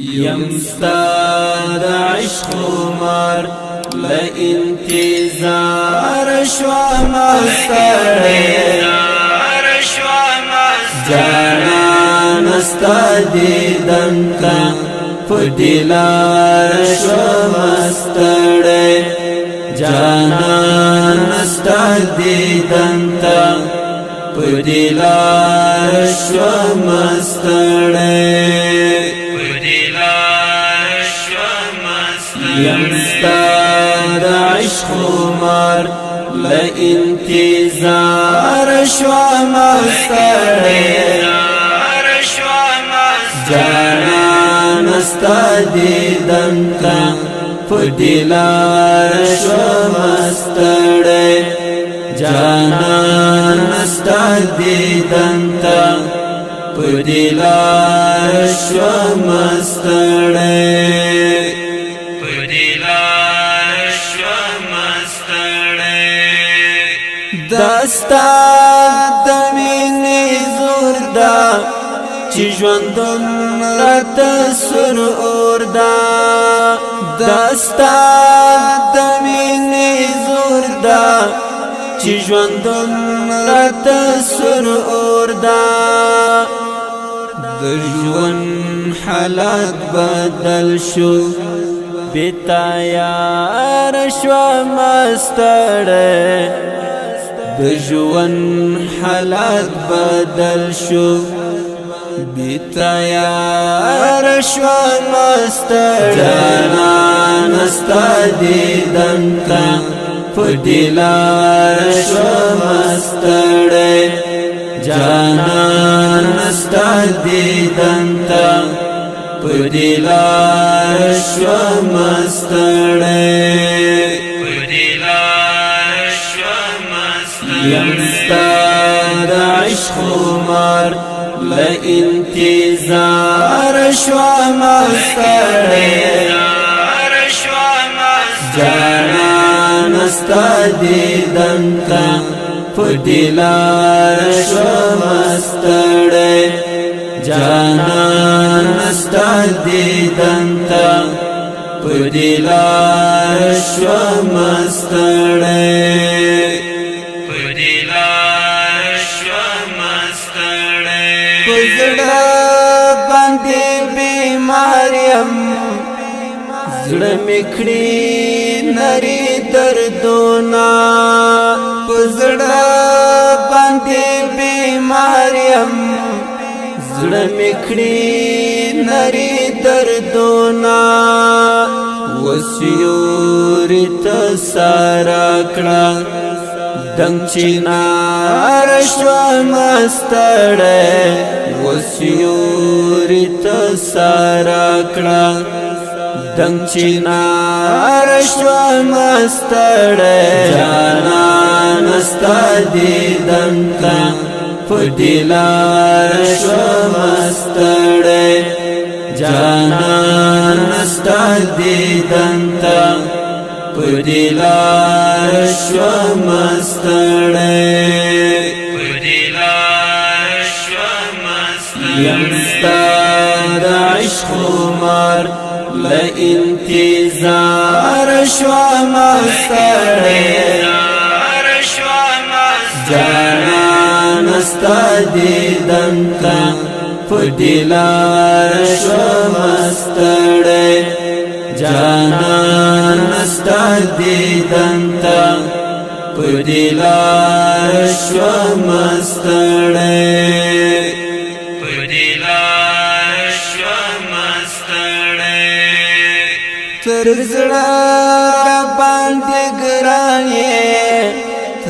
يمستاد عشق مار لانتظار شوا مستړی جانان ستا دیدن تا پدلار شوا مستړی جانان ستا دیدن تا پدلار شوا مستړی يمستاد عشق مار لانتظار شوا مستړی جانان ستا دیدن تا پدلار شوا مستړی جانان ستا دیدن تا پدلار شوا مستړی دستا د مینې زور دا چې ژوندون راته سور اور دا دستا د مینې زور دا چې ژوندون راته سور اور دا د ژوند حالات بدل شو بیتا یار شوا مستړی د ژوند حالات بدل شو بیتا یار شوا مستړی جانان ستا دیدن تا پدلار شوا مستړی جانان ستا دیدن تا پدلار شوا مستړی يمستاد عشق مار لانتظار شوا مستړی جانان ستا دیدن تا پدلار شوا مستړی جانان ستا دیدن تا پدلار شوا مستړی زړه باندې بیماریم زړه میکړي نری دردونه زړه باندې بیماریم زړه میکړي نری دردونه وسیوري ته سارا کړه دنګ چنار شوا مستړی وسیوري ته سارا کړه دنګ چنار شوا مستړی جانان ستا دیدن تا پدلار شوا مستړی جانان ستا دیدن تا پدلار شوا مستړی يمستاد عشق مار لانتظار شوا مستړی جانان ستا دیدن تا پدلار شوا مستړی جانان ستا دیدن تا پدلار شوا مستړی تر زړه باندې ګران یې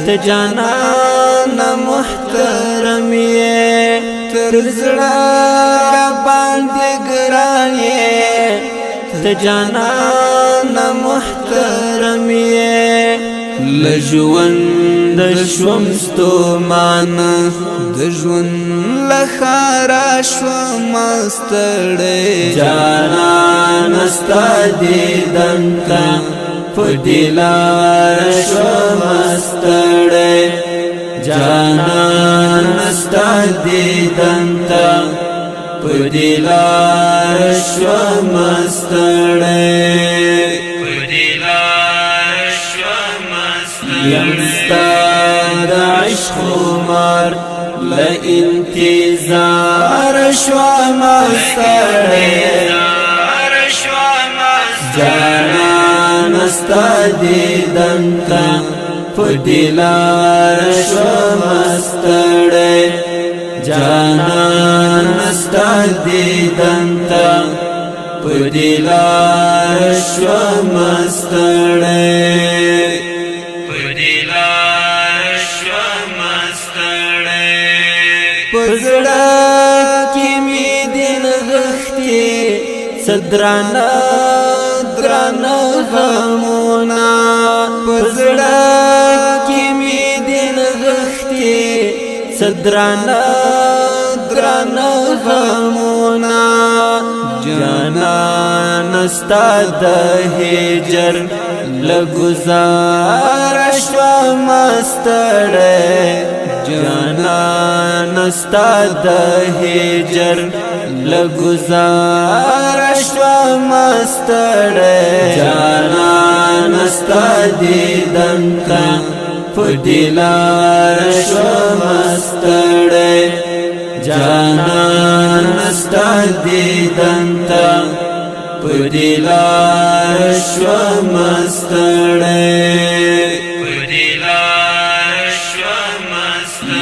ته جانان محترم یې تر زړه باندې ګران یې ته جانان محترم یې لژوند شوم ستومان د ژوند لخرا شوم ستړی جانان ستا دیدن تا پدلار شوم ستړی جانان ستا دیدن تا پدیلار شوم ستړی یم ستا د عشق خمار له انتظار شوم ستړی جانان ستا دیدن ته پدیلار شوم ستړی جانان ستا دیدن ته پدیلار شوم ستړی پزړه کې می دین غختي صدرانه درانه غمونه پزړه کې می دین غختي صدرانه درانه غمونه جانان ستا د هجر لګزار شوم ستړی جانان ستا د هجر لګزار شوم ستړی جانان ستا دیدن ته پدیلار شوم ستړی جانان ستا دیدن ته پدیلار شوم ستړی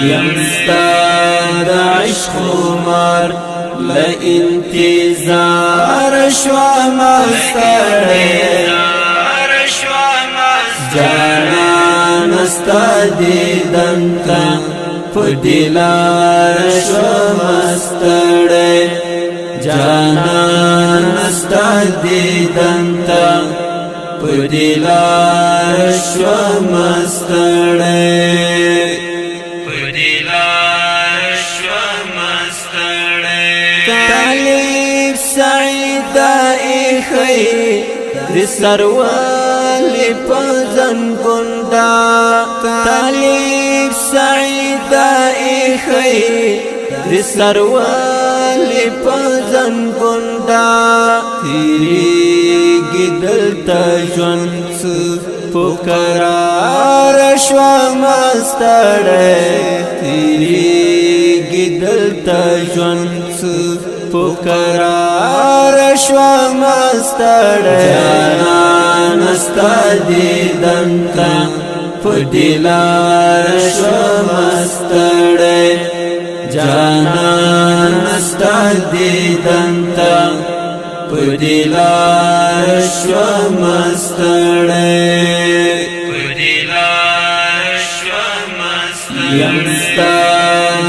یم ستا د عشق خمار له انتظار شوم ستړی جانان ستا دیدن ته پدیلار شوم ستړی جانان ستا دیدن ته پدیلار شوم ستړی طالب سعید ایخی د سروالی پزن گندا طالب سعید ایخی د سروالی پزن گندا تیریگی دلتا ژوند پکرار شوم ستړی تیریگی دلتا ژوند پکرار شوم ستړی جانان ستا دیدن ته پدیلار شوم ستړی جانان ستا دیدن ته پدیلار شوم ستړی یم ستا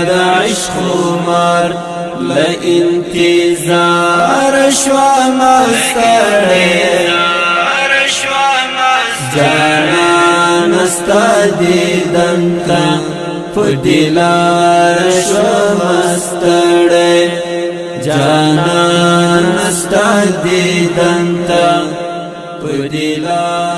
د عشق خمار له انتظار شوم ستړی جانان ستا دیدن ته پدیلار شوم ستړی جانان ستا دیدن ته پدیلار